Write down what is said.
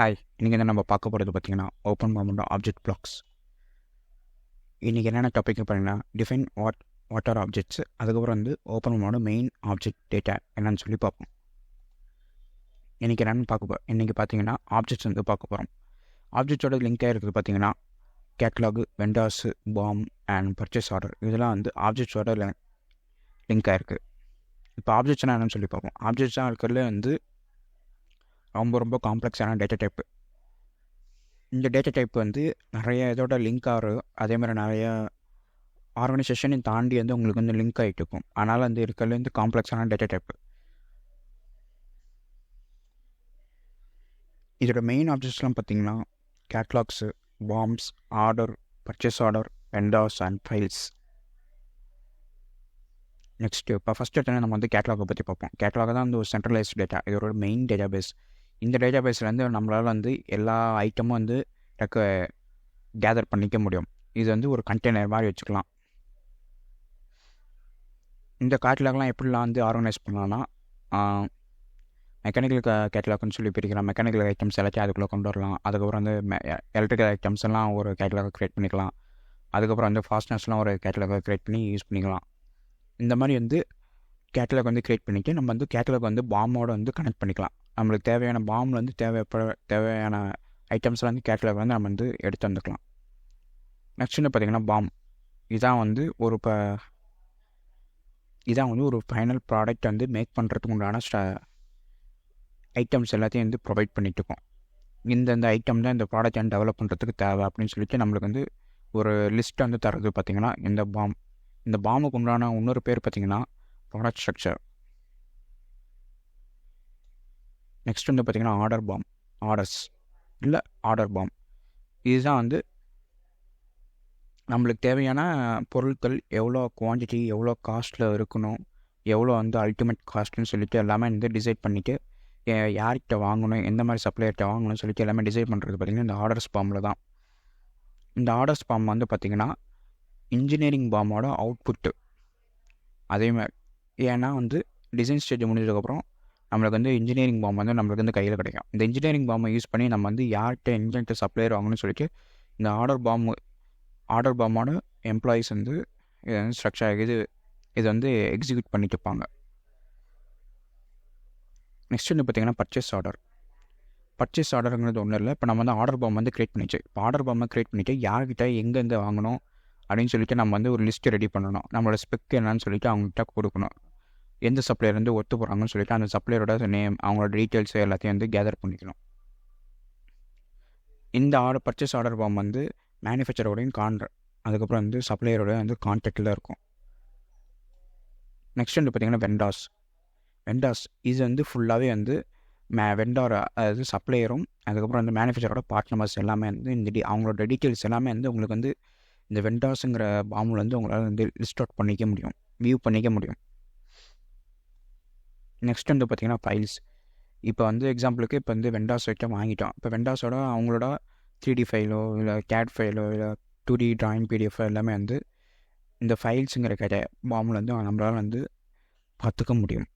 Hi, இன்றைக்கி வந்து நம்ம பார்க்க போகிறது பார்த்திங்கன்னா ஓப்பன்பம் ஆப்ஜெக்ட் பிளாக்ஸ். இன்றைக்கி என்னென்ன டாபிக் பார்த்தீங்கன்னா டிஃபைன் வாட் ஆர் ஆப்ஜெக்ட்ஸ், அதுக்கப்புறம் வந்து ஓப்பன்பமோட மெயின் ஆப்ஜெக்ட் டேட்டா என்னன்னு சொல்லி பார்ப்போம். இன்றைக்கி என்னென்னு இன்றைக்கி பார்த்தீங்கன்னா ஆப்ஜெக்ட்ஸ் வந்து பார்க்க போகிறோம். ஆப்ஜெக்ட்ஸோட லிங்காக இருக்குது பார்த்திங்கன்னா catalogue, vendors, form and purchase order, இதெல்லாம் வந்து ஆப்ஜெக்ட்ஸோட லிங்காக இருக்குது. இப்போ ஆப்ஜெக்ட்ஸ்னால் என்னென்னு சொல்லி பார்ப்போம். ஆப்ஜெக்ட்ஸாக இருக்கிறதுல வந்து ரொம்ப காம்ப்ளெக்ஸான டேட்டா டைப்பு. இந்த டேட்டா டைப் வந்து நிறைய இதோட லிங்க் ஆகும். அதேமாதிரி நிறைய ஆர்கனைசேஷனையும் தாண்டி வந்து உங்களுக்கு வந்து லிங்க் ஆகிட்டு இருக்கும். அதனால் வந்து இருக்கிறது வந்து காம்ப்ளெக்ஸான டேட்டா டைப்பு. இதோட மெயின் ஆப்ஜெக்ட்ஸ்லாம் பார்த்திங்கன்னா catalogues, forms, order, purchase order, vendors and files. Next இப்போ ஃபஸ்ட் எடுத்தோன்னா நம்ம வந்து கேட்லாகை பற்றி பார்ப்போம். கேட்லாக் தான் வந்து ஒரு சென்ட்ரலைஸ்ட் டேட்டா. இதோட மெயின் டேட்டா பேஸ். இந்த டேட்டா பேஸ்லேருந்து நம்மளால் வந்து எல்லா ஐட்டமும் வந்து கேதர் பண்ணிக்க முடியும். இது வந்து ஒரு கண்டெய்னர் மாதிரி வச்சுக்கலாம். இந்த கேட்லாக்லாம் எப்படிலாம் வந்து ஆர்கனைஸ் பண்ணலாம்னா மெக்கானிக்கல் கேட்லாக்னு சொல்லி பிரிக்கலாம். மெக்கானிக்கல் ஐட்டம்ஸ் எல்லாத்தையும் அதுக்குள்ளே கொண்டு வரலாம். அதுக்கப்புறம் வந்து எலக்ட்ரிக்கல் ஐட்டம்ஸ் எல்லாம் ஒரு கேட்லாகை க்ரியேட் பண்ணிக்கலாம். அதுக்கப்புறம் வந்து ஃபாஸ்ட்னஸ்லாம் ஒரு கேட்லாகை க்ரியேட் பண்ணி யூஸ் பண்ணிக்கலாம். இந்த மாதிரி வந்து கேட்லாக் வந்து க்ரியேட் பண்ணிவிட்டு நம்ம வந்து கேட்லாக் வந்து பாமோடு வந்து கனெக்ட் பண்ணிக்கலாம். நம்மளுக்கு தேவையான பாம்பில் வந்து தேவையான ஐட்டம்ஸ்லாம் வந்து கேட்லாக் வந்து நம்ம வந்து எடுத்து வந்துக்கலாம். நெக்ஸ்ட் வந்து பார்த்திங்கன்னா பாம். இதான் வந்து ஒரு ஃபைனல் ப்ராடக்ட் வந்து மேக் பண்ணுறதுக்கு உண்டான ஐட்டம்ஸ் எல்லாத்தையும் வந்து ப்ரொவைட் பண்ணிட்டுருக்கோம். இந்த ஐட்டம் தான் இந்த ப்ராடக்ட் வந்து டெவலப் பண்ணுறதுக்கு தேவை அப்படின்னு சொல்லிட்டு நம்மளுக்கு வந்து ஒரு லிஸ்ட் வந்து தரது பார்த்திங்கன்னா இந்த பாம். இந்த பாமுக்கு உண்டான இன்னொரு பேர் பார்த்திங்கன்னா ப்ராடக்ட் ஸ்ட்ரக்சர். நெக்ஸ்ட் வந்து பார்த்திங்கன்னா ஆர்டர் பாம். இதுதான் வந்து நம்மளுக்கு தேவையான பொருட்கள் எவ்வளோ குவான்டிட்டி, எவ்வளோ காஸ்ட்டில் இருக்கணும், எவ்வளோ வந்து அல்டிமேட் காஸ்ட்னு சொல்லிட்டு எல்லாமே வந்து டிசைட் பண்ணிவிட்டு யார்கிட்ட வாங்கணும், எந்த மாதிரி சப்ளையர்கிட்ட வாங்கணும்னு சொல்லிட்டு எல்லாமே டிசைட் பண்ணுறது பார்த்திங்கன்னா இந்த ஆர்டர்ஸ் பாம்பில் தான். இந்த ஆர்டர்ஸ் பாம் வந்து பார்த்திங்கன்னா இன்ஜினியரிங் பாமோட அவுட்புட்டு. அதேமாதிரி ஏன்னா வந்து டிசைன் ஸ்டேஜ் முடிஞ்சதுக்கப்புறம் நம்மளுக்கு வந்து இன்ஜினியரிங் பாம் வந்து நம்மளுக்கு வந்து கையில் கிடைக்கும். இந்த இன்ஜினியரிங் பாமை யூஸ் பண்ணி நம்ம வந்து யார்கிட்ட சப்ளையர் வாங்கணும்னு சொல்லிட்டு இந்த ஆர்டர் பாமோட எம்ப்ளாயீஸ் வந்து இது வந்து ஸ்ட்ரக்சர் இது வந்து எக்ஸிக்யூட் பண்ணிட்டு இருப்பாங்க. நெக்ஸ்ட் வந்து பார்த்திங்கன்னா பர்ச்சேஸ் ஆர்டருங்கிறது ஒன்றும் இல்லை. இப்போ நம்ம வந்து ஆர்டர் பாம் வந்து க்ரியேட் பண்ணிச்சு. இப்போ ஆர்டர் பாமை க்ரியேட் பண்ணிவிட்டு யார்கிட்ட எங்கேருந்து வாங்கணும் அப்படின்னு சொல்லிட்டு நம்ம வந்து ஒரு லிஸ்ட்டு ரெடி பண்ணணும். நம்மளோட ஸ்பெக் என்னன்னு சொல்லிட்டு அவங்ககிட்ட கொடுக்கணும். எந்த சப்ளையர் வந்து ஒத்து போகிறாங்கன்னு சொல்லிட்டு அந்த சப்ளையரோட நேம், அவங்களோட டீட்டெயில்ஸ் எல்லாத்தையும் வந்து கேதர் பண்ணிக்கணும். இந்த பர்ச்சேஸ் ஆர்டர் பாம் வந்து மேனுஃபேக்சரோடையும் அதுக்கப்புறம் வந்து சப்ளையரோட வந்து கான்டாக்டில் தான் இருக்கும். நெக்ஸ்ட் வந்து பார்த்திங்கன்னா வெண்டார்ஸ். இது வந்து ஃபுல்லாகவே வந்து வெண்டார், அதாவது சப்ளையரும் அதுக்கப்புறம் வந்து மேனுஃபேக்சரோட பார்ட்னர்ஸ் எல்லாமே வந்து அவங்களோட டீட்டெயில்ஸ் எல்லாமே வந்து உங்களுக்கு வந்து இந்த வெண்டார்ஸுங்கிற பாமில் வந்து உங்களால் வந்து லிஸ்ட் அவுட் பண்ணிக்க முடியும், வியூ பண்ணிக்க முடியும். நெக்ஸ்ட் வந்து பார்த்திங்கன்னா ஃபைல்ஸ். இப்போ வந்து எக்ஸாம்பிளுக்கு இப்போ வந்து வெண்டார்ஸ் ஐட்டம் வாங்கிட்டோம். இப்போ வெண்டார்ஸோட அவங்களோட 3D ஃபைலோ இல்லை கேட் ஃபைலோ இல்லை 2D ட்ராயிங் PDF எல்லாமே வந்து இந்த ஃபைல்ஸுங்கிற பாமில் வந்து நம்மளால் வந்து பார்த்துக்க முடியும்.